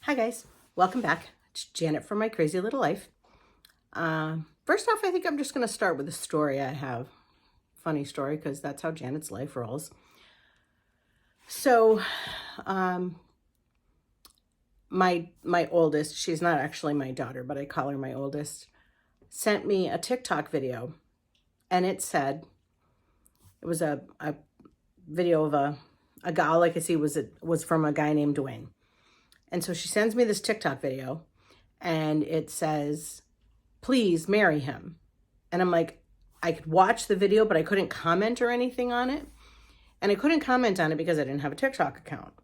Hi guys, welcome back. It's Janet from My Crazy Little Life. First off, I think I'm just going to start with a story I have. Funny story, because that's how Janet's life rolls. So, my oldest, she's not actually my daughter, but I call her my oldest, sent me a TikTok video, and it said, it was a video of a guy, all I could see was from a guy named Dwayne. And so she sends me this TikTok video, and it says, please marry him. And I'm like, I could watch the video, but I couldn't comment or anything on it. And I couldn't comment on it because I didn't have a TikTok account.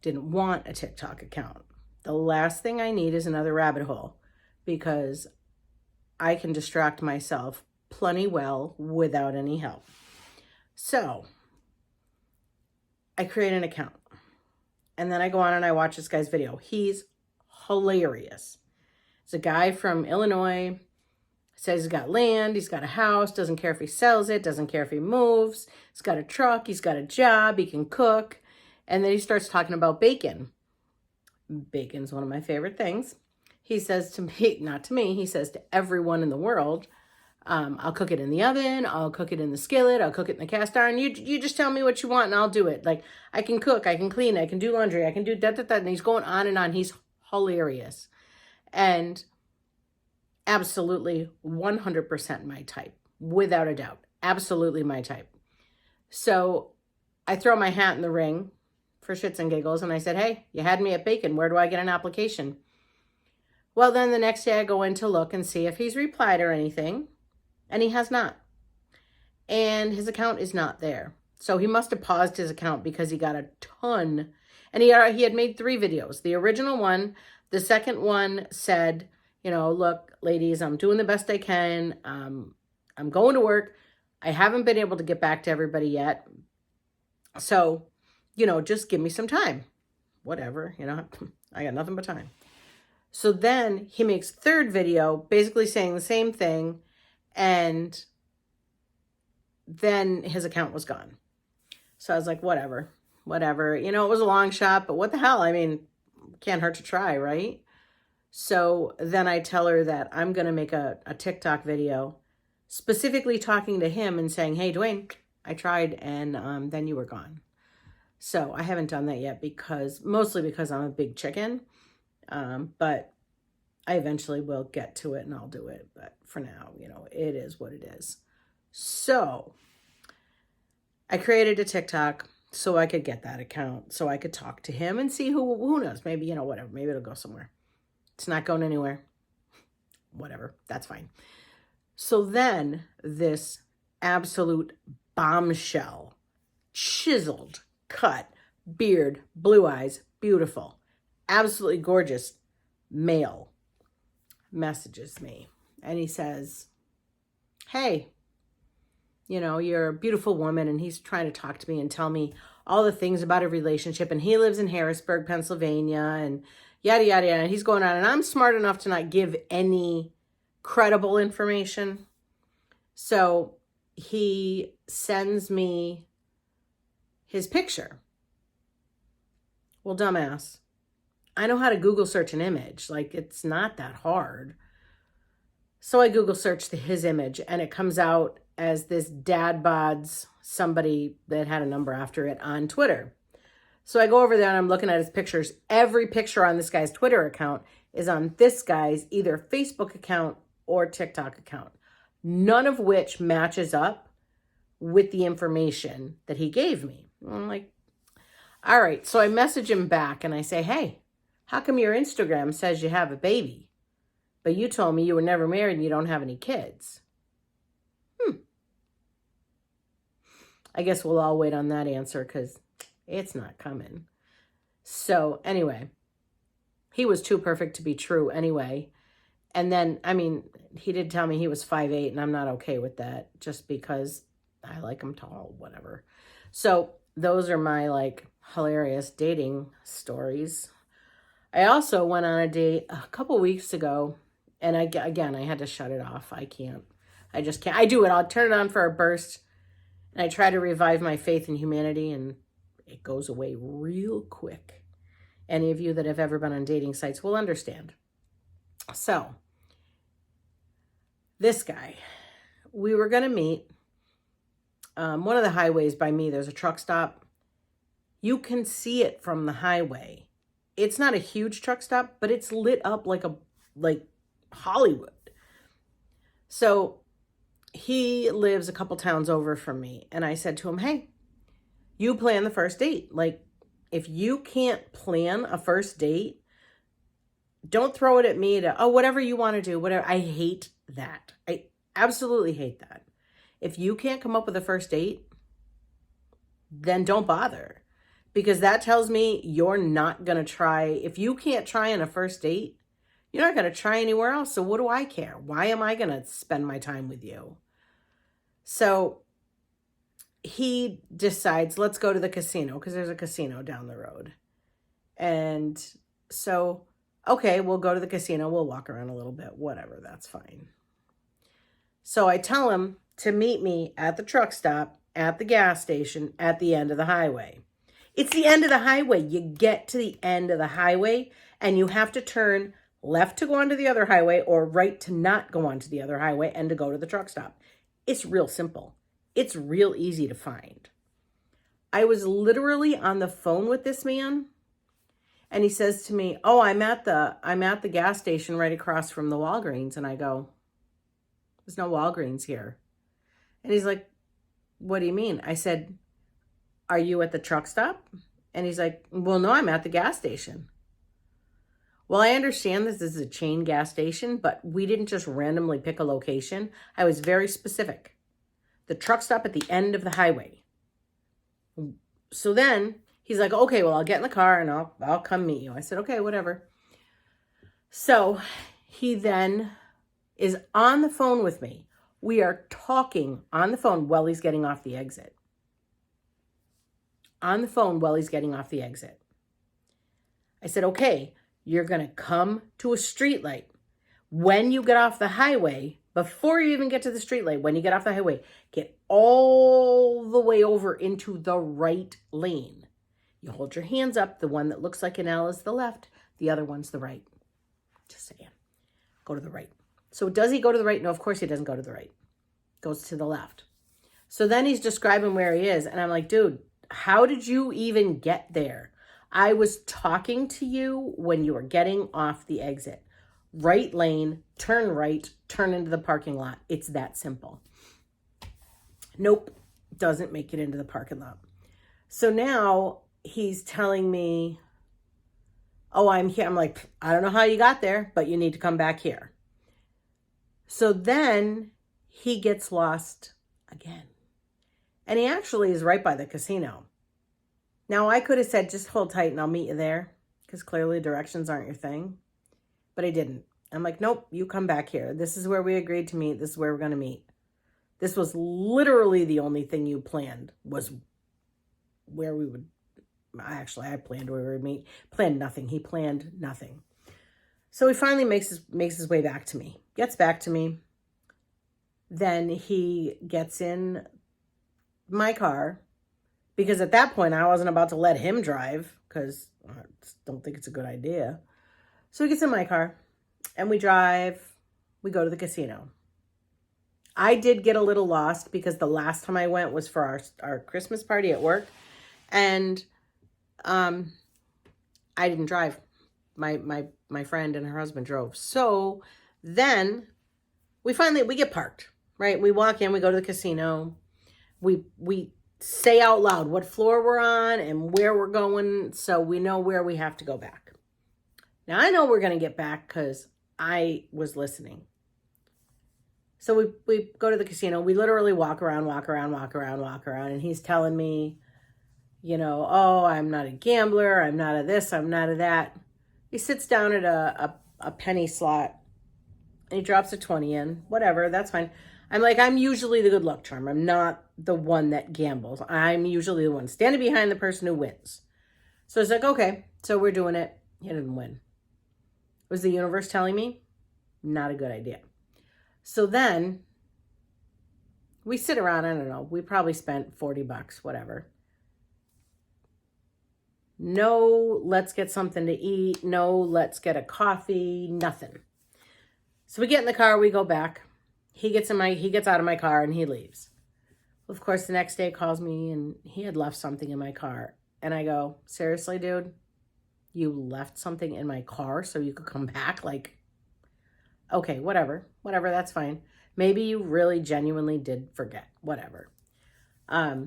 Didn't want a TikTok account. The last thing I need is another rabbit hole, because I can distract myself plenty well without any help. So I create an account, and then I go on and I watch this guy's video. He's hilarious. It's a guy from Illinois. Says he's got land, he's got a house, doesn't care if he sells it, doesn't care if he moves. He's got a truck, he's got a job, he can cook. And then he starts talking about bacon. Bacon's one of my favorite things. He says to me, not to me, he says to everyone in the world, I'll cook it in the oven, I'll cook it in the skillet, I'll cook it in the cast iron. You just tell me what you want and I'll do it. Like, I can cook, I can clean, I can do laundry, I can do that. And he's going on and on. He's hilarious. And absolutely 100% my type, without a doubt. Absolutely my type. So I throw my hat in the ring for shits and giggles, and I said, hey, you had me at bacon. Where do I get an application? Well, then the next day I go in to look and see if he's replied or anything, and he has not. And his account is not there. So he must have paused his account because he got a ton. And he had made 3 videos. The original one, the second one said, you know, look, ladies, I'm doing the best I can. I'm going to work. I haven't been able to get back to everybody yet. So, you know, just give me some time. Whatever, you know, I got nothing but time. So then he makes 3rd video basically saying the same thing. And then his account was gone. So I was like, whatever. You know, it was a long shot, but what the hell? I mean, can't hurt to try, right? So then I tell her that I'm going to make a TikTok video specifically talking to him and saying, hey, Dwayne, I tried, and then you were gone. So I haven't done that yet, mostly because I'm a big chicken. But I eventually will get to it and I'll do it. But for now, you know, it is what it is. So I created a TikTok so I could get that account, so I could talk to him and see who knows, maybe, you know, whatever, maybe it'll go somewhere. It's not going anywhere. Whatever, that's fine. So then this absolute bombshell, chiseled, cut, beard, blue eyes, beautiful, absolutely gorgeous male messages me. And he says, hey, you know, you're a beautiful woman. And he's trying to talk to me and tell me all the things about a relationship. And he lives in Harrisburg, Pennsylvania, and yada, yada, yada. And he's going on, and I'm smart enough to not give any credible information. So he sends me his picture. Well, dumbass, I know how to Google search an image. Like, it's not that hard. So I Google searched his image, and it comes out as this dad bods, somebody that had a number after it, on Twitter. So I go over there and I'm looking at his pictures. Every picture on this guy's Twitter account is on this guy's either Facebook account or TikTok account, none of which matches up with the information that he gave me. I'm like, all right. So I message him back and I say, hey, how come your Instagram says you have a baby, but you told me you were never married and you don't have any kids? I guess we'll all wait on that answer, because it's not coming. So anyway, he was too perfect to be true anyway. And then, I mean, he did tell me he was 5'8", and I'm not okay with that, just because I like him tall, whatever. So those are my, like, hilarious dating stories. I also went on a date a couple weeks ago, and I had to shut it off. I just can't. I do it. I'll turn it on for a burst, and I try to revive my faith in humanity, and it goes away real quick. Any of you that have ever been on dating sites will understand. So, this guy, we were going to meet. One of the highways by me, there's a truck stop. You can see it from the highway. It's not a huge truck stop, but it's lit up like Hollywood. So he lives a couple towns over from me. And I said to him, hey, you plan the first date. Like, if you can't plan a first date, don't throw it at me to, oh, whatever you want to do, whatever. I hate that. I absolutely hate that. If you can't come up with a first date, then don't bother. Because that tells me you're not going to try. If you can't try on a first date, you're not going to try anywhere else. So what do I care? Why am I going to spend my time with you? So he decides, let's go to the casino, because there's a casino down the road. And so, okay, we'll go to the casino. We'll walk around a little bit. Whatever, that's fine. So I tell him to meet me at the truck stop, at the gas station, at the end of the highway. It's the end of the highway. You get to the end of the highway and you have to turn left to go onto the other highway or right to not go onto the other highway and to go to the truck stop. It's real simple. It's real easy to find. I was literally on the phone with this man and he says to me, oh, I'm at the gas station right across from the Walgreens. And I go, there's no Walgreens here. And he's like, what do you mean? I said, are you at the truck stop? And he's like, well, no, I'm at the gas station. Well, I understand this is a chain gas station, but we didn't just randomly pick a location. I was very specific. The truck stop at the end of the highway. So then he's like, okay, well, I'll get in the car and I'll come meet you. I said, okay, whatever. So he then is on the phone with me. We are talking on the phone while he's getting off the exit. On the phone while he's getting off the exit. I said, okay, you're going to come to a street light. When you get off the highway, before you even get to the street light, when you get off the highway, get all the way over into the right lane. You hold your hands up. The one that looks like an L is the left. The other one's the right. Just saying. Go to the right. So does he go to the right? No, of course he doesn't go to the right. Goes to the left. So then he's describing where he is. And I'm like, dude, how did you even get there? I was talking to you when you were getting off the exit. Right lane, turn right, turn into the parking lot. It's that simple. Nope, doesn't make it into the parking lot. So now he's telling me, oh, I'm here. I'm like, I don't know how you got there, but you need to come back here. So then he gets lost again. And he actually is right by the casino. Now, I could have said, just hold tight and I'll meet you there, because clearly directions aren't your thing. But I didn't. I'm like, nope, you come back here. This is where we agreed to meet. This is where we're going to meet. This was literally the only thing you planned, was where we would. Actually, I planned where we would meet. Planned nothing. He planned nothing. So he finally makes his way back to me. Gets back to me. Then he gets in my car, because at that point I wasn't about to let him drive, because I don't think it's a good idea. So he gets in my car and we drive. We go to the casino. I did get a little lost because the last time I went was for our Christmas party at work, and I didn't drive. My friend and her husband drove. So then we get parked, right? We walk in, we go to the casino. We say out loud what floor we're on and where we're going, so we know where we have to go back. Now, I know we're going to get back because I was listening. So we go to the casino. We literally walk around, and he's telling me, oh, I'm not a gambler. I'm not a this. I'm not a that. He sits down at a penny slot and he drops a 20 in. Whatever, that's fine. I'm like, I'm usually the good luck charm. I'm not the one that gambles. I'm usually the one standing behind the person who wins. So it's like, okay, so we're doing it. He didn't win. Was the universe telling me? Not a good idea. So then we sit around, I don't know, we probably spent $40, whatever. No, let's get something to eat. No, let's get a coffee. Nothing. So we get in the car, we go back. He gets out of my car and he leaves. Of course, the next day he calls me and he had left something in my car. And I go, seriously, dude, you left something in my car so you could come back? Like, okay, whatever, that's fine. Maybe you really genuinely did forget, whatever. I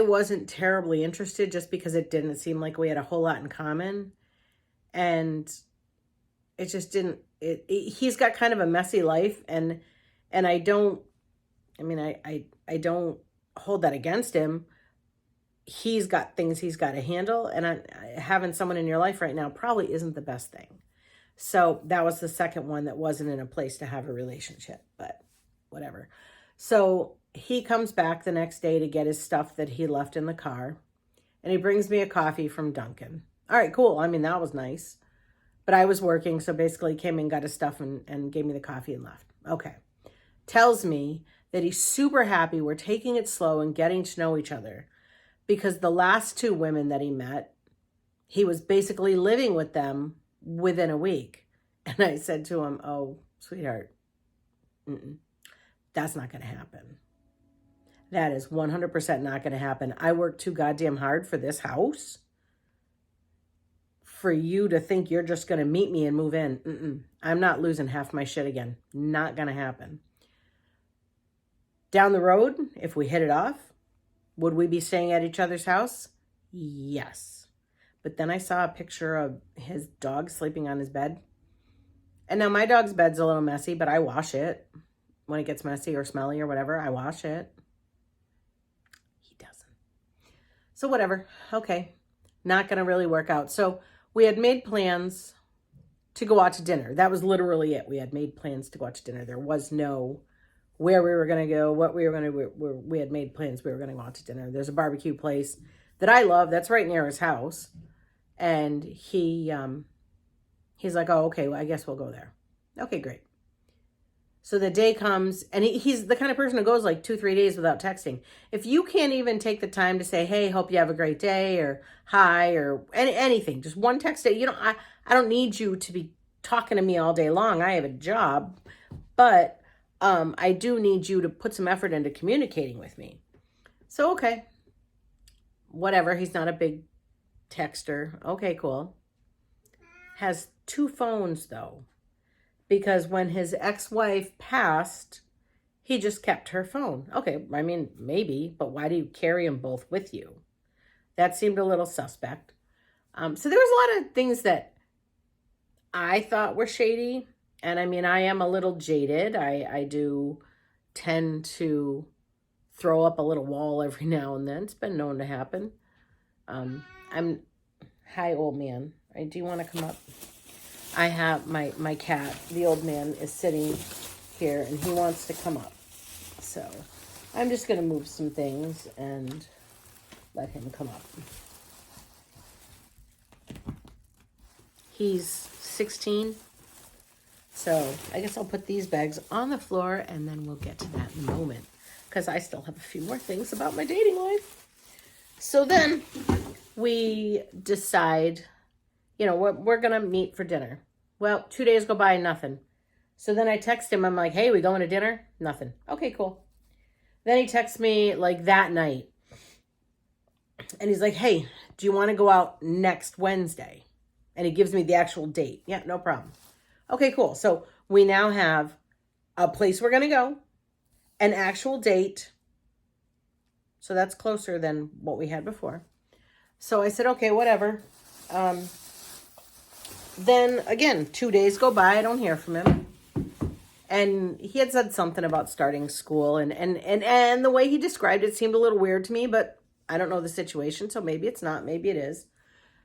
wasn't terribly interested just because it didn't seem like we had a whole lot in common. And it just didn't, he's got kind of a messy life and I don't hold that against him. He's got things he's got to handle, and having someone in your life right now probably isn't the best thing. So that was the second one that wasn't in a place to have a relationship, but whatever. So he comes back the next day to get his stuff that he left in the car, and he brings me a coffee from Dunkin'. All right, cool. I mean, that was nice. But I was working, so basically he came and got his stuff and gave me the coffee and left. Okay. Tells me that he's super happy we're taking it slow and getting to know each other because the last two women that he met, he was basically living with them within a week. And I said to him, oh, sweetheart, that's not going to happen. That is 100% not going to happen. I worked too goddamn hard for this house for you to think you're just going to meet me and move in. I'm not losing half my shit again. Not going to happen. Down the road, if we hit it off, would we be staying at each other's house? Yes. But then I saw a picture of his dog sleeping on his bed. And now my dog's bed's a little messy, but I wash it. When it gets messy or smelly or whatever, I wash it. He doesn't. So whatever. Okay. Not going to really work out. So we had made plans to go out to dinner. That was literally it. We had made plans to go out to dinner. There was no where we were going to go, what we were going to do. We had made plans. We were going to go out to dinner. There's a barbecue place that I love. That's right near his house. And he's like, oh, okay, well, I guess we'll go there. Okay, great. So the day comes, and he's the kind of person who goes like 2-3 days without texting. If you can't even take the time to say, hey, hope you have a great day, or hi, or anything, just one text day. I don't need you to be talking to me all day long. I have a job, but I do need you to put some effort into communicating with me. So, okay, whatever. He's not a big texter. Okay, cool. Has 2 phones though. Because when his ex-wife passed, he just kept her phone. Okay, I mean, maybe, but why do you carry them both with you? That seemed a little suspect. So there was a lot of things that I thought were shady. And I mean, I am a little jaded. I do tend to throw up a little wall every now and then. It's been known to happen. Hi, old man. Do you want to come up? I have my cat, the old man, is sitting here and he wants to come up. So I'm just going to move some things and let him come up. He's 16. So I guess I'll put these bags on the floor and then we'll get to that in a moment because I still have a few more things about my dating life. So then we decide, we're going to meet for dinner. Well, 2 days go by, nothing. So then I text him. I'm like, hey, we going to dinner? Nothing. Okay, cool. Then he texts me like that night. And he's like, hey, do you want to go out next Wednesday? And he gives me the actual date. Yeah, no problem. Okay, cool. So we now have a place we're going to go, an actual date. So that's closer than what we had before. So I said, okay, whatever. Then again, 2 days go by. I don't hear from him. And he had said something about starting school. And the way he described it seemed a little weird to me, but I don't know the situation. So maybe it's not. Maybe it is.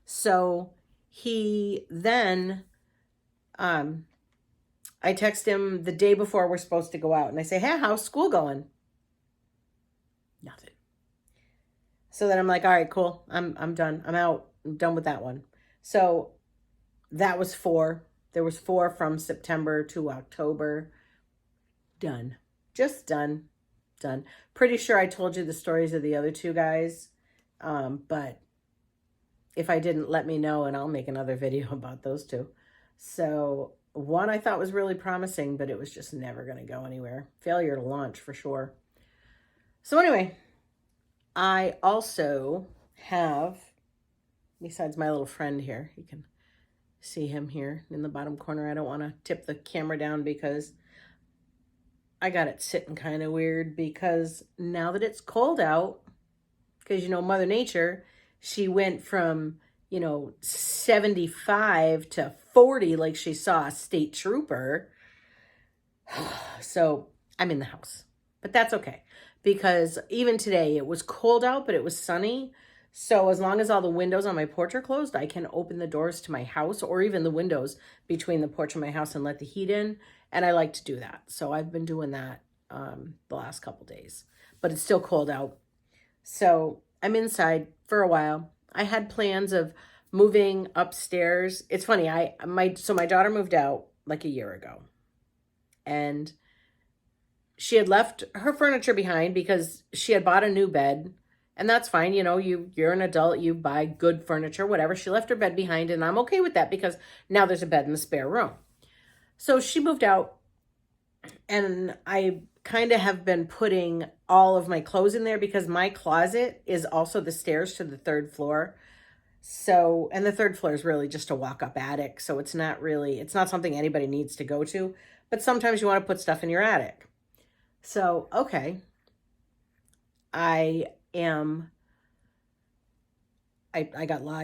So he then, I text him the day before we're supposed to go out. And I say, hey, how's school going? Nothing. So then I'm like, all right, cool. I'm done. I'm out. I'm done with that one. So that was 4. There was 4 from September to October. Done. Just done. Done. Pretty sure I told you the stories of the other 2 guys. But if I didn't, let me know and I'll make another video about those two. So one I thought was really promising, but it was just never going to go anywhere. Failure to launch for sure. So anyway, I also have, besides my little friend here, you can see him here in the bottom corner. I don't want to tip the camera down because I got it sitting kind of weird, because now that it's cold out, because, you know, Mother Nature, she went from, you know, 75 to 40 like she saw a state trooper. So I'm in the house, but that's okay, because even today it was cold out, but it was sunny. So as long as all the windows on my porch are closed, I can open the doors to my house, or even the windows between the porch and my house, and let the heat in. And I like to do that. So I've been doing that the last couple days, but it's still cold out. So I'm inside for a while. I had plans of moving upstairs. It's funny. My daughter moved out like a year ago, and she had left her furniture behind because she had bought a new bed. And that's fine. You know, you're an adult, you buy good furniture, whatever. She left her bed behind, and I'm okay with that because now there's a bed in the spare room. So she moved out, and I kind of have been putting all of my clothes in there because my closet is also the stairs to the third floor. So, and the third floor is really just a walk-up attic. So it's not something anybody needs to go to, but sometimes you want to put stuff in your attic. So, okay. I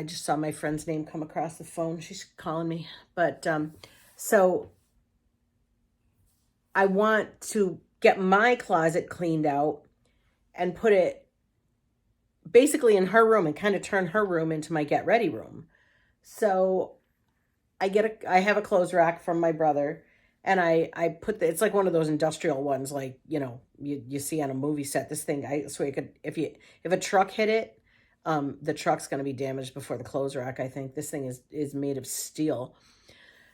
just saw my friend's name come across the phone. She's calling me. But so I want to get my closet cleaned out and put it basically in her room and kind of turn her room into my get ready room. So I have a clothes rack from my brother, and I put it's like one of those industrial ones, like, you know, you see on a movie set. This thing, I swear, if a truck hit it, the truck's going to be damaged before the clothes rack. I think this thing is made of steel.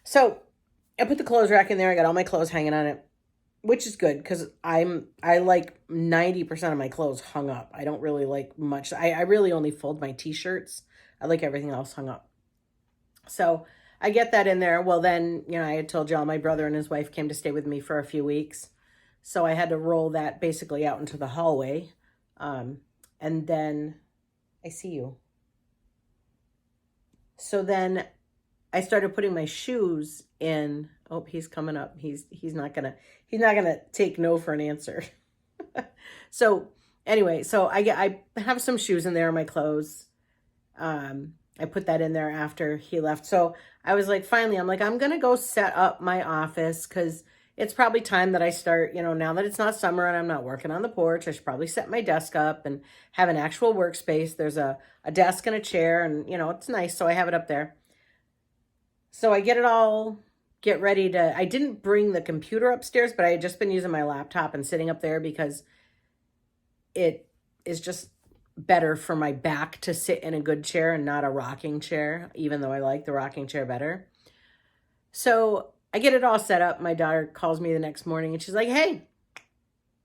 So I put the clothes rack in there. I got all my clothes hanging on it, which is good because I like 90% of my clothes hung up. I don't really like much. I really only fold my t-shirts. I like everything else hung up. So I get that in there. Well, then, you know, I had told y'all my brother and his wife came to stay with me for a few weeks. So I had to roll that basically out into the hallway. And then I see you. So then I started putting my shoes in. Oh, he's coming up. He's not gonna take no for an answer. So anyway, so I have some shoes in there, my clothes. I put that in there after he left. So I was like, finally, I'm like, I'm going to go set up my office because it's probably time that I start, you know, now that it's not summer and I'm not working on the porch, I should probably set my desk up and have an actual workspace. There's a desk and a chair, and, you know, it's nice. So I have it up there. So I get ready to, I didn't bring the computer upstairs, but I had just been using my laptop and sitting up there because it is just better for my back to sit in a good chair and not a rocking chair, even though I like the rocking chair better. So I get it all set up. My daughter calls me the next morning and she's like, hey,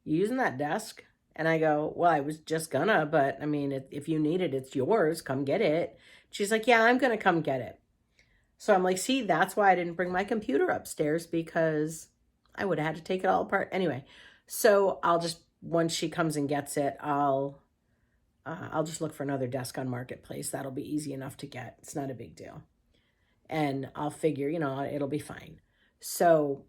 you using that desk? And I go, well, I was just gonna, but I mean, if you need it, it's yours. Come get it. She's like, yeah, I'm gonna come get it. So I'm like, see, that's why I didn't bring my computer upstairs, because I would have had to take it all apart. Anyway, so once she comes and gets it, I'll just look for another desk on Marketplace. That'll be easy enough to get. It's not a big deal. And I'll figure, you know, it'll be fine. So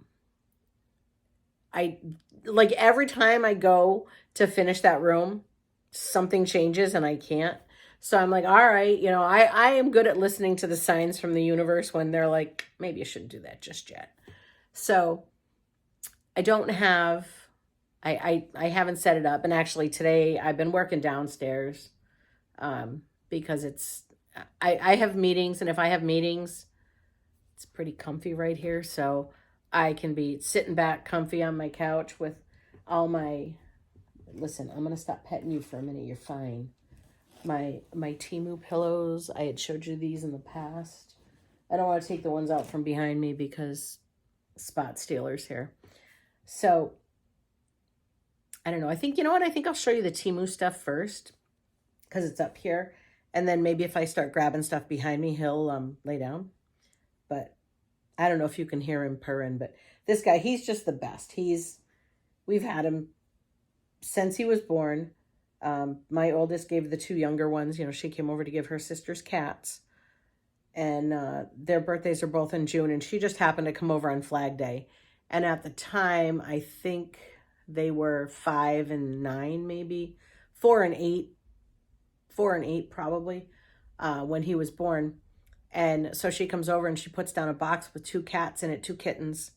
like every time I go to finish that room, something changes and I can't. So I'm like, all right, you know, I am good at listening to the signs from the universe when they're like, maybe you shouldn't do that just yet. So I don't have, I haven't set it up. And actually today I've been working downstairs because I have meetings, and if I have meetings, it's pretty comfy right here. So I can be sitting back comfy on my couch with all my, listen, I'm going to stop petting you for a minute. You're fine. My Temu pillows, I had showed you these in the past. I don't want to take the ones out from behind me because spot stealers here. So I don't know. I think, you know what? I think I'll show you the Temu stuff first because it's up here. And then maybe if I start grabbing stuff behind me, he'll lay down. But I don't know if you can hear him purring, but this guy, he's just the best. We've had him since he was born. My oldest gave the two younger ones, she came over to give her sister's cats. And their birthdays are both in June, and she just happened to come over on Flag Day. And at the time, I think they were 5 and 9, maybe 4 and 8, 4 and 8 probably, when he was born. And so she comes over and she puts down a box with 2 cats in it, 2 kittens.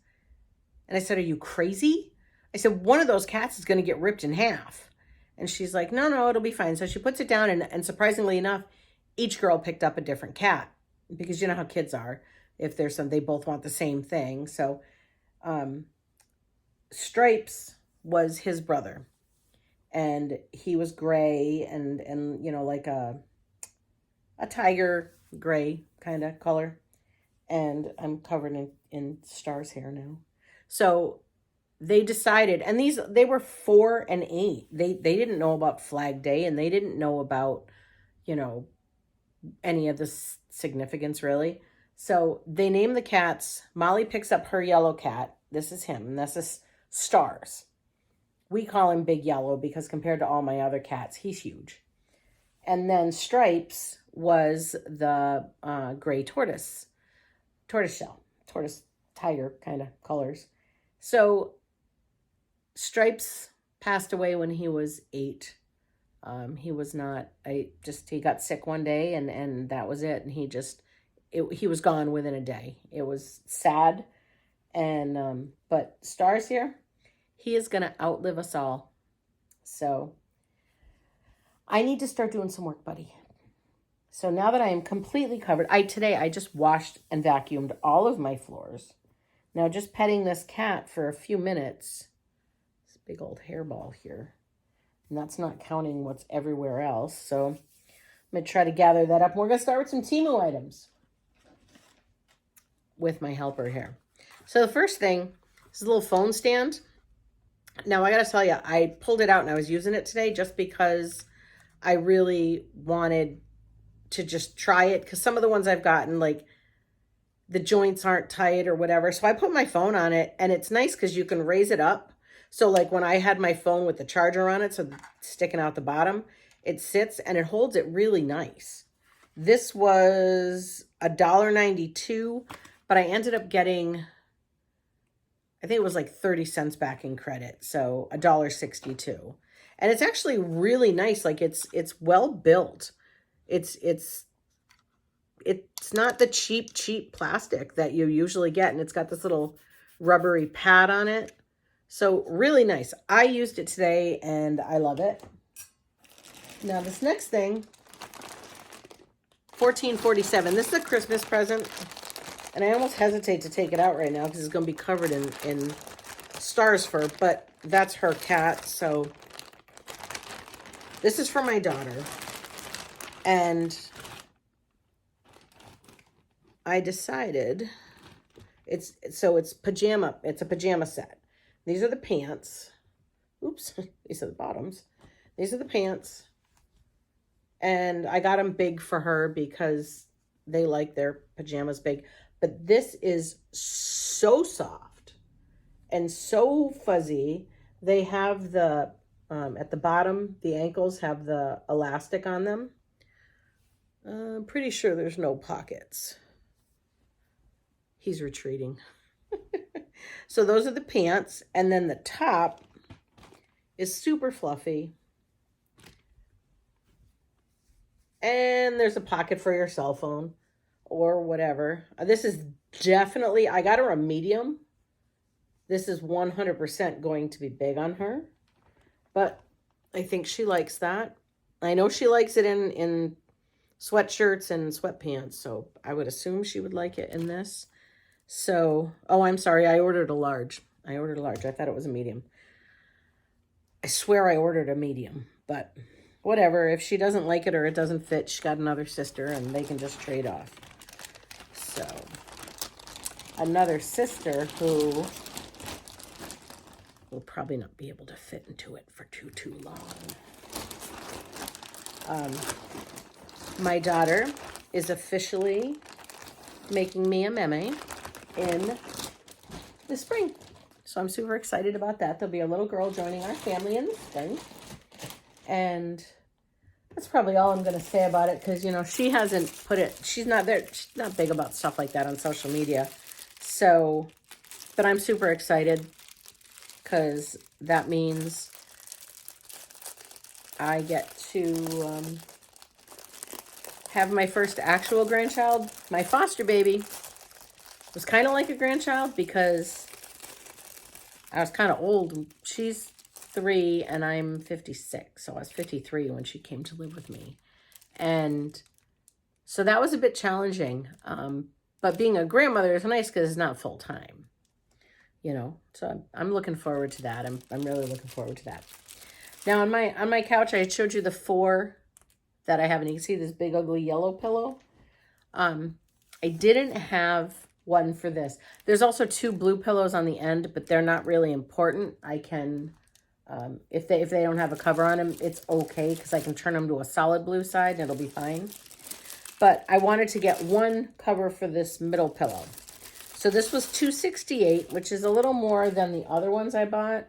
And I said, "Are you crazy?" I said, "One of those cats is going to get ripped in half." And she's like, no, it'll be fine. So she puts it down, and surprisingly enough, each girl picked up a different cat, because you know how kids are. If there's they both want the same thing. So Stripes was his brother, and he was gray and like a tiger gray kind of color. And I'm covered in Star's hair now. So they decided, and they were 4 and 8. They didn't know about Flag Day, and they didn't know about, any of the significance really. So they named the cats. Molly picks up her yellow cat. This is him, and this is Stars. We call him Big Yellow because compared to all my other cats, he's huge. And then Stripes was the gray tortoise tiger kind of colors. So Stripes passed away when he was 8. He was not, he got sick one day, and that was it. And he was gone within a day. It was sad. And, but Star's here, he is going to outlive us all. So I need to start doing some work, buddy. So now that I am completely covered, today I just washed and vacuumed all of my floors. Now just petting this cat for a few minutes, this big old hairball here, and that's not counting what's everywhere else. So I'm going to try to gather that up. And we're going to start with some Temu items with my helper here. So the first thing is a little phone stand. Now I got to tell you, I pulled it out and I was using it today just because I really wanted to just try it, because some of the ones I've gotten, like, the joints aren't tight or whatever. So I put my phone on it, and it's nice because you can raise it up. So like when I had my phone with the charger on it, so sticking out the bottom, it sits and it holds it really nice. This was $1.92, but I ended up getting, I think it was like 30 cents back in credit. So $1.62. And it's actually really nice. Like it's well built. It's not the cheap plastic that you usually get. And it's got this little rubbery pad on it. So really nice. I used it today and I love it. Now this next thing, $14.47. This is a Christmas present. And I almost hesitate to take it out right now because it's going to be covered in Star's fur. But that's her cat. So this is for my daughter. And I decided it's a pajama set. These are the pants. Oops, these are the bottoms. These are the pants. And I got them big for her because they like their pajamas big. But this is so soft and so fuzzy. They have the, at the bottom, the ankles have the elastic on them. I'm pretty sure there's no pockets. He's retreating. So those are the pants. And then the top is super fluffy. And there's a pocket for your cell phone or whatever. This is definitely, I got her a medium. This is 100% going to be big on her. But I think she likes that. I know she likes it in sweatshirts and sweatpants. So I would assume she would like it in this. So, oh, I'm sorry. I ordered a large. I thought it was a medium. I swear I ordered a medium, but whatever. If she doesn't like it or it doesn't fit, she's got another sister and they can just trade off. So, another sister who will probably not be able to fit into it for too long. My daughter is officially making me a meme in the spring. So I'm super excited about that. There'll be a little girl joining our family in the spring. And that's probably all I'm going to say about it because, you know, she hasn't put it, she's not big about stuff like that on social media. So, but I'm super excited because that means I get to have my first actual grandchild. My foster baby was kind of like a grandchild because I was kind of old. She's 3 and I'm 56. So I was 53 when she came to live with me. And so that was a bit challenging. But being a grandmother is nice because it's not full time, you know. So I'm looking forward to that. I'm really looking forward to that. Now on my couch, I showed you the 4 that I have, and you can see this big ugly yellow pillow. I didn't have one for this. There's also 2 blue pillows on the end, but they're not really important. I can, if they don't have a cover on them, it's okay because I can turn them to a solid blue side and it'll be fine. But I wanted to get one cover for this middle pillow. So this was $268, which is a little more than the other ones I bought.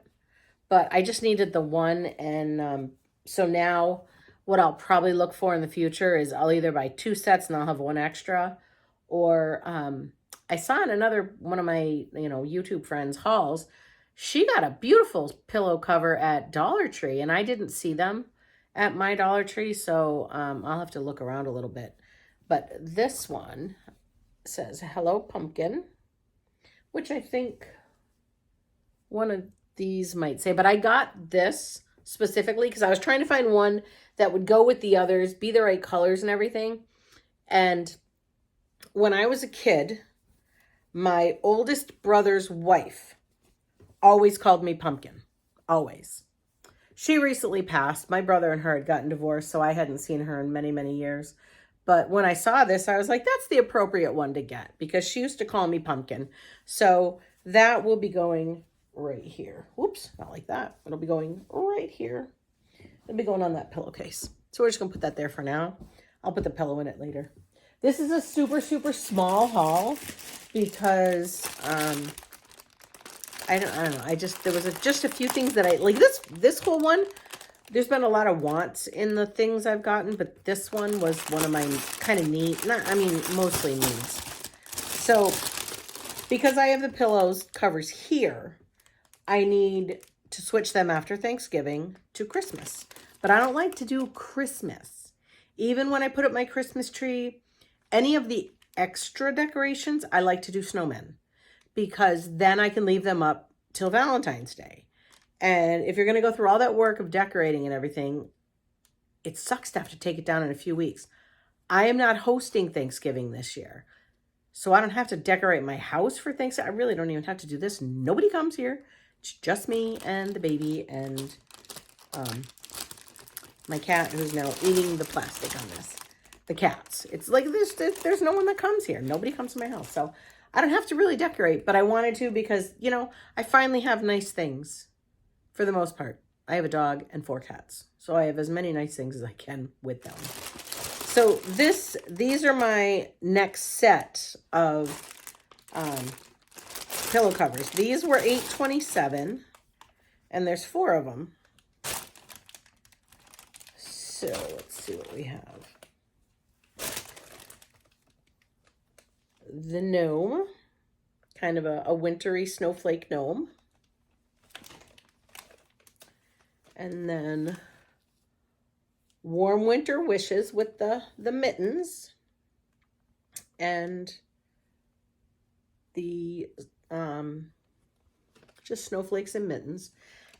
But I just needed the one. And so now what I'll probably look for in the future is I'll either buy 2 sets and I'll have one extra. Or I saw in another one of my, you know, YouTube friends' hauls, she got a beautiful pillow cover at Dollar Tree. And I didn't see them at my Dollar Tree. So I'll have to look around a little bit. But this one says, Hello Pumpkin, which I think one of these might say. But I got this specifically because I was trying to find one that would go with the others, be the right colors and everything. And when I was a kid, my oldest brother's wife always called me Pumpkin. Always. She recently passed. My brother and her had gotten divorced, so I hadn't seen her in many, many years. But when I saw this, I was like, that's the appropriate one to get because she used to call me Pumpkin. So that will be going right here. Whoops, not like that. It'll be going right here. It'll be going on that pillowcase. So we're just going to put that there for now. I'll put the pillow in it later. This is a super, super small haul because I don't know. There was just a few things that I like. This whole one. There's been a lot of wants in the things I've gotten, but this one was one of my kind of mostly needs. So, because I have the pillows covers here, I need to switch them after Thanksgiving to Christmas. But I don't like to do Christmas. Even when I put up my Christmas tree, any of the extra decorations, I like to do snowmen. Because then I can leave them up till Valentine's Day. And if you're going to go through all that work of decorating and everything, it sucks to have to take it down in a few weeks. I am not hosting Thanksgiving this year. So I don't have to decorate my house for Thanksgiving. I really don't even have to do this. Nobody comes here. It's just me and the baby and my cat who's now eating the plastic on this. The cats. It's like there's no one that comes here. Nobody comes to my house. So I don't have to really decorate, but I wanted to because, you know, I finally have nice things. For the most part, I have a dog and 4 cats. So I have as many nice things as I can with them. So these are my next set of pillow covers. These were $8.27 and there's 4 of them. So let's see what we have. The gnome, kind of a wintry snowflake gnome. And then Warm Winter Wishes with the mittens. And the just snowflakes and mittens.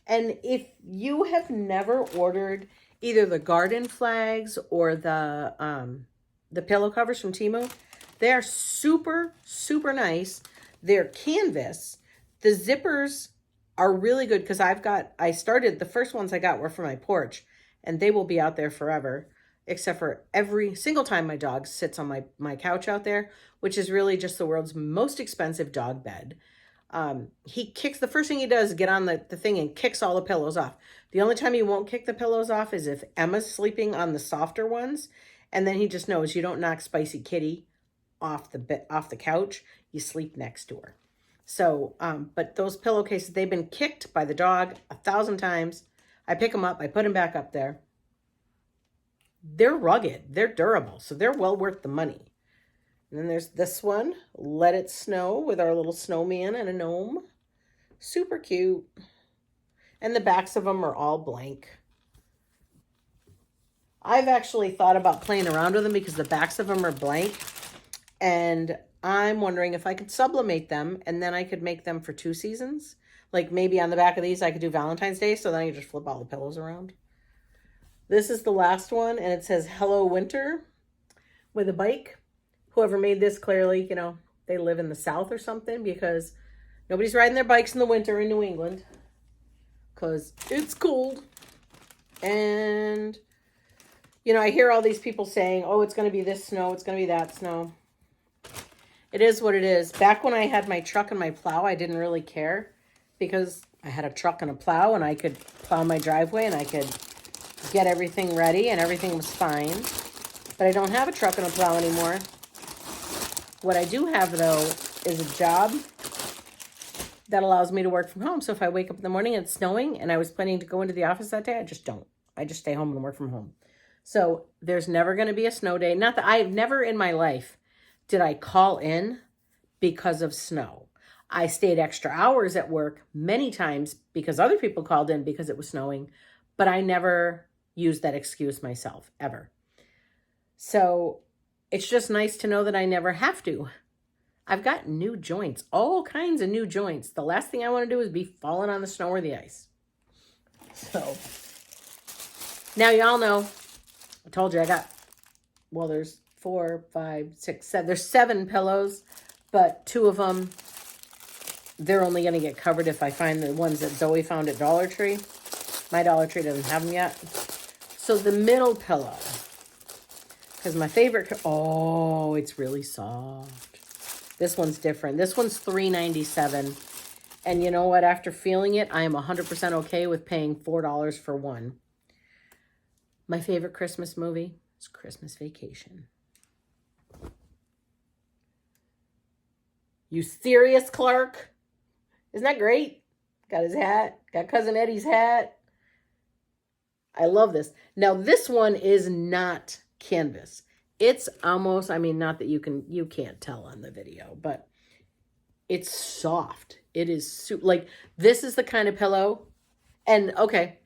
And if you have never ordered either the garden flags or the pillow covers from Temu, they are super, super nice. They're canvas. The zippers are really good because the first ones I got were for my porch and they will be out there forever, except for every single time my dog sits on my couch out there, which is really just the world's most expensive dog bed. The first thing he does is get on the thing and kicks all the pillows off. The only time he won't kick the pillows off is if Emma's sleeping on the softer ones And then he just knows you don't knock Spicy Kitty off the couch. You sleep next to her. So, but those pillowcases, they've been kicked by the dog 1,000 times. I pick them up. I put them back up there. They're rugged. They're durable. So they're well worth the money. And then there's this one, Let It Snow, with our little snowman and a gnome. Super cute. And the backs of them are all blank. I've actually thought about playing around with them because the backs of them are blank. And I'm wondering if I could sublimate them and then I could make them for 2 seasons. Like maybe on the back of these, I could do Valentine's Day. So then I could just flip all the pillows around. This is the last one. And it says, Hello Winter, with a bike. Whoever made this, clearly, you know, they live in the South or something, because nobody's riding their bikes in the winter in New England because it's cold. And, you know, I hear all these people saying, oh, it's going to be this snow, it's going to be that snow. It is what it is. Back when I had my truck and my plow, I didn't really care because I had a truck and a plow and I could plow my driveway and I could get everything ready and everything was fine. But I don't have a truck and a plow anymore. What I do have, though, is a job that allows me to work from home. So if I wake up in the morning and it's snowing and I was planning to go into the office that day, I just don't. I just stay home and work from home. So there's never going to be a snow day. Not that I've never in my life did I call in because of snow. I stayed extra hours at work many times because other people called in because it was snowing, but I never used that excuse myself, ever. So it's just nice to know that I never have to. I've got new joints, all kinds of new joints. The last thing I want to do is be falling on the snow or the ice. So now y'all know, I told you I got, well, there's 4, 5, 6, 7. There's 7 pillows, but 2 of them, they're only going to get covered if I find the ones that Zoe found at Dollar Tree. My Dollar Tree doesn't have them yet. So the middle pillow, because my favorite, oh, it's really soft. This one's different. This one's $3.97. And you know what? After feeling it, I am 100% okay with paying $4 for one. My favorite Christmas movie is Christmas Vacation. You serious, Clark? Isn't that great? Got his hat. Got Cousin Eddie's hat. I love this. Now, this one is not canvas. It's almost, I mean, not that you can't tell on the video, but it's soft. It is like, this is the kind of pillow. And okay,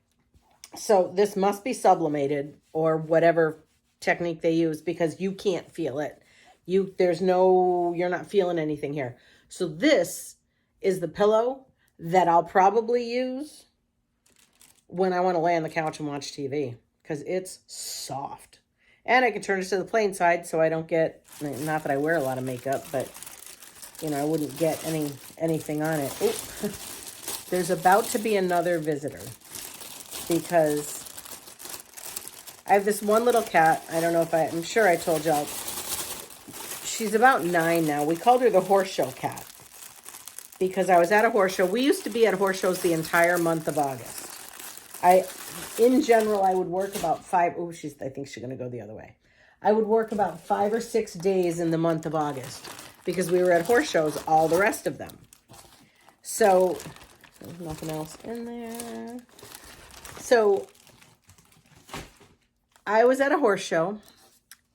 so this must be sublimated or whatever technique they use because you can't feel it. You're not feeling anything here. So this is the pillow that I'll probably use when I want to lay on the couch and watch TV because it's soft. And I can turn it to the plain side so I don't get, not that I wear a lot of makeup, but, you know, I wouldn't get anything on it. Oop. There's about to be another visitor because I have this one little cat. I don't know if I'm sure I told y'all. She's about 9 now. We called her the horse show cat because I was at a horse show. We used to be at horse shows the entire month of August. In general, I would work about 5. Oh, I think she's going to go the other way. I would work about 5 or 6 days in the month of August because we were at horse shows, all the rest of them. So, there's nothing else in there. So, I was at a horse show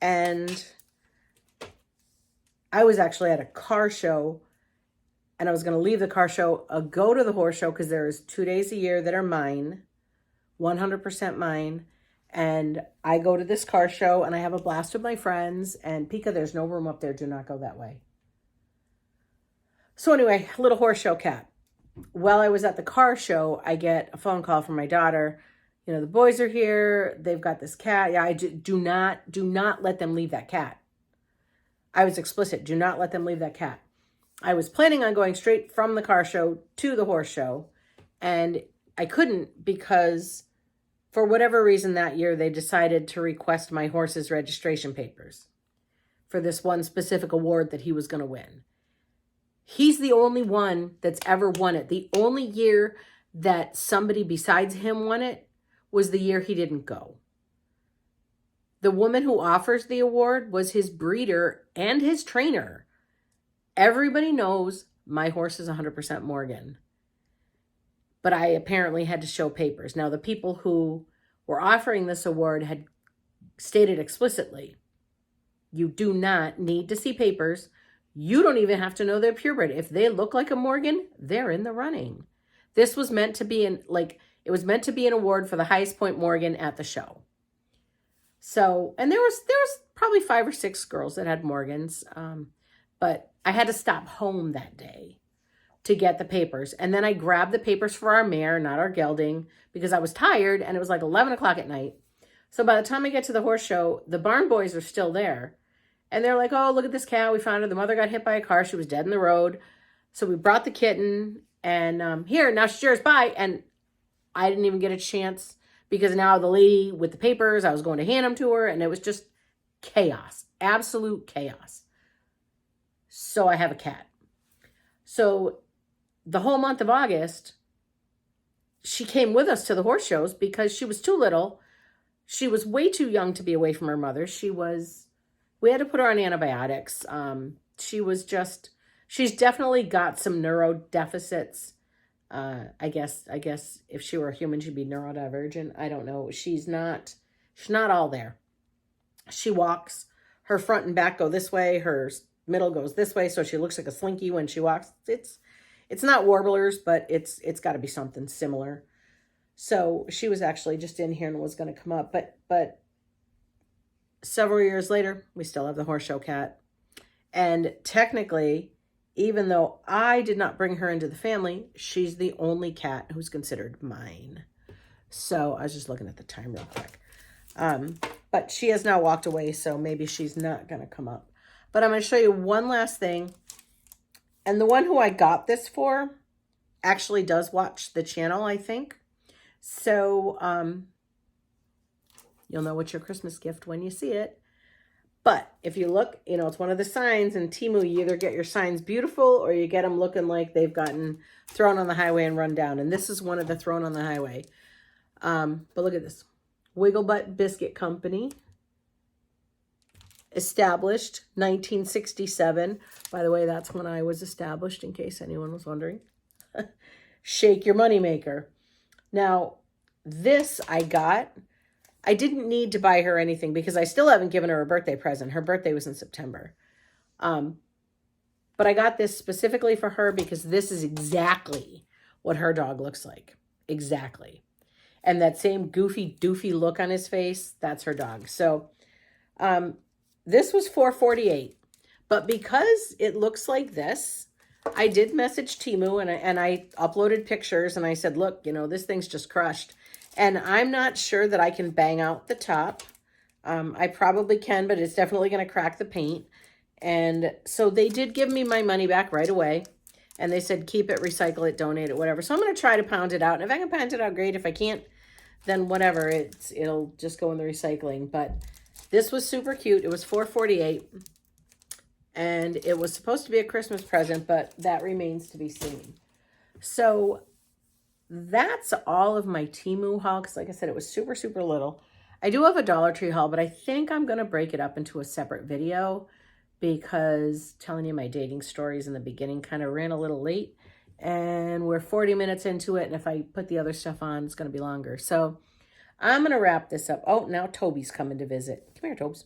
and I was actually at a car show and I was going to leave the car show, go to the horse show because there's 2 days a year that are mine. 100% mine. And I go to this car show and I have a blast with my friends. And Pika, there's no room up there. Do not go that way. So anyway, little horse show cat. While I was at the car show, I get a phone call from my daughter. You know, the boys are here. They've got this cat. Yeah, do not let them leave that cat. I was explicit. Do not let them leave that cat. I was planning on going straight from the car show to the horse show. And I couldn't because for whatever reason that year, they decided to request my horse's registration papers for this one specific award that he was going to win. He's the only one that's ever won it. The only year that somebody besides him won it was the year he didn't go. The woman who offers the award was his breeder and his trainer. Everybody knows my horse is 100% Morgan. But I apparently had to show papers. Now, the people who were offering this award had stated explicitly, you do not need to see papers. You don't even have to know they're purebred. If they look like a Morgan, they're in the running. This was meant to be it was meant to be an award for the highest point Morgan at the show. So, and there was probably 5 or 6 girls that had Morgans, but I had to stop home that day to get the papers. And then I grabbed the papers for our mare, not our gelding, because I was tired and it was like 11 o'clock at night. So by the time I get to the horse show, the barn boys are still there. And they're like, oh, look at this cow. We found her. The mother got hit by a car. She was dead in the road. So we brought the kitten and here, now she's yours, bye. And I didn't even get a chance because now the lady with the papers, I was going to hand them to her and it was just chaos, absolute chaos. So I have a cat. So the whole month of August, she came with us to the horse shows because she was too little. She was way too young to be away from her mother. We had to put her on antibiotics. She's definitely got some neuro deficits. I guess if she were a human, she'd be neurodivergent. I don't know. She's not all there. She walks, her front and back go this way. Her middle goes this way. So she looks like a slinky when she walks. It's not warblers, but it's got to be something similar. So she was actually just in here and was going to come up, but several years later, we still have the horse show cat. And technically, even though I did not bring her into the family, she's the only cat who's considered mine. So I was just looking at the time real quick. But she has now walked away, so maybe she's not going to come up. But I'm going to show you one last thing. And the one who I got this for actually does watch the channel, I think. So you'll know what's your Christmas gift when you see it. But if you look, it's one of the signs in Temu. You either get your signs beautiful or you get them looking like they've gotten thrown on the highway and run down. And this is one of the thrown on the highway. But look at this. Wiggle Butt Biscuit Company. Established 1967. By the way, that's when I was established, in case anyone was wondering. Shake Your Moneymaker. Now, this I got. I didn't need to buy her anything because I still haven't given her a birthday present. Her birthday was in September. But I got this specifically for her because this is exactly what her dog looks like. Exactly. And that same goofy, doofy look on his face, that's her dog. So this was $4.48. But because it looks like this, I did message Temu and I uploaded pictures and I said, look, this thing's just crushed. And I'm not sure that I can bang out the top. I probably can, but it's definitely going to crack the paint. And so they did give me my money back right away. And they said, keep it, recycle it, donate it, whatever. So I'm going to try to pound it out. And if I can pound it out, great. If I can't, then whatever. It'll just go in the recycling. But this was super cute. It was $4.48. And it was supposed to be a Christmas present, but that remains to be seen. So that's all of my Temu haul, because like I said, it was super, super little. I do have a Dollar Tree haul, but I think I'm going to break it up into a separate video because telling you my dating stories in the beginning kind of ran a little late. And we're 40 minutes into it, and if I put the other stuff on, it's going to be longer. So I'm going to wrap this up. Oh, now Toby's coming to visit. Come here, Tobes.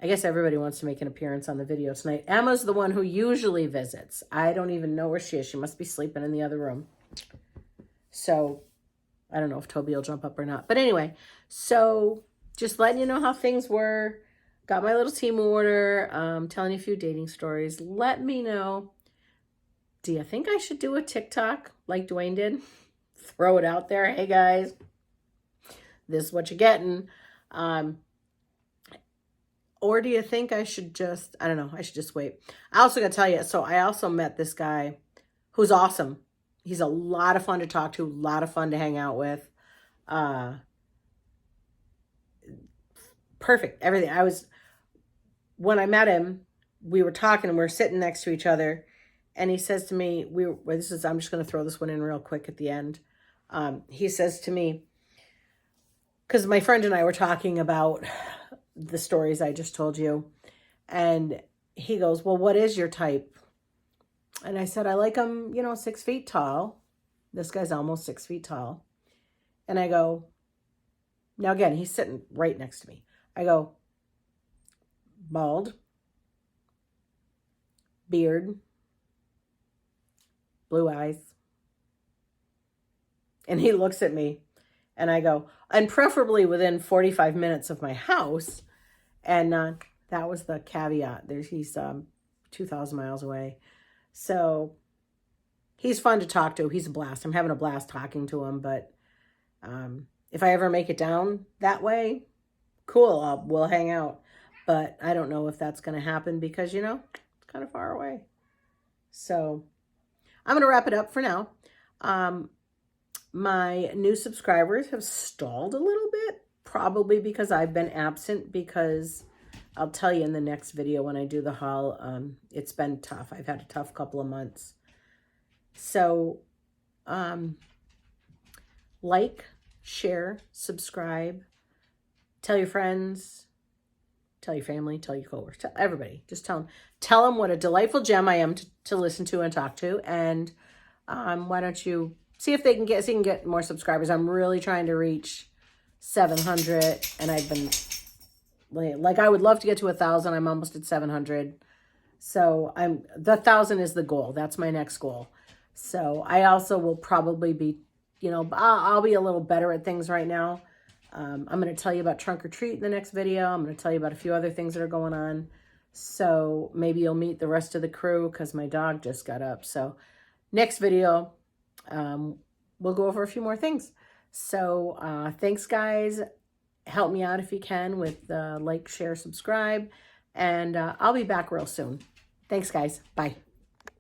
I guess everybody wants to make an appearance on the video tonight. Emma's the one who usually visits. I don't even know where she is. She must be sleeping in the other room. So I don't know if Toby will jump up or not. But anyway, so just letting you know how things were. Got my little Temu order. Telling you a few dating stories. Let me know. Do you think I should do a TikTok like Dwayne did? Throw it out there. Hey, guys. This is what you're getting. Or do you think I should just, I don't know, I should just wait. I also got to tell you, so I also met this guy who's awesome. He's a lot of fun to talk to, a lot of fun to hang out with. Perfect, everything. When I met him, we were talking and we were sitting next to each other. And he says to me, I'm just going to throw this one in real quick at the end. He says to me, because my friend and I were talking about the stories I just told you. And he goes, well, what is your type? And I said, I like them, 6 feet tall. This guy's almost 6 feet tall. And I go, now again, he's sitting right next to me. I go, bald, beard, blue eyes. And he looks at me and I go, and preferably within 45 minutes of my house. And that was the caveat. He's 2,000 miles away. So he's fun to talk to. He's a blast. I'm having a blast talking to him. But if I ever make it down that way, cool, we'll hang out. But I don't know if that's going to happen because, it's kind of far away. So I'm going to wrap it up for now. My new subscribers have stalled a little bit, probably because I've been absent, because I'll tell you in the next video when I do the haul, it's been tough. I've had a tough couple of months. So, like, share, subscribe, tell your friends, tell your family, tell your coworkers, tell everybody. Just tell them what a delightful gem I am to listen to and talk to. And why don't you see if they can get more subscribers. I'm really trying to reach 700, and I've been like, I would love to get to 1,000. I'm almost at 700. So the 1,000 is the goal. That's my next goal. So I also will probably be, I'll be a little better at things right now. I'm going to tell you about Trunk or Treat in the next video. I'm going to tell you about a few other things that are going on. So maybe you'll meet the rest of the crew because my dog just got up. So next video, we'll go over a few more things. So thanks, guys. Help me out if you can with like, share, subscribe. And I'll be back real soon. Thanks, guys. Bye.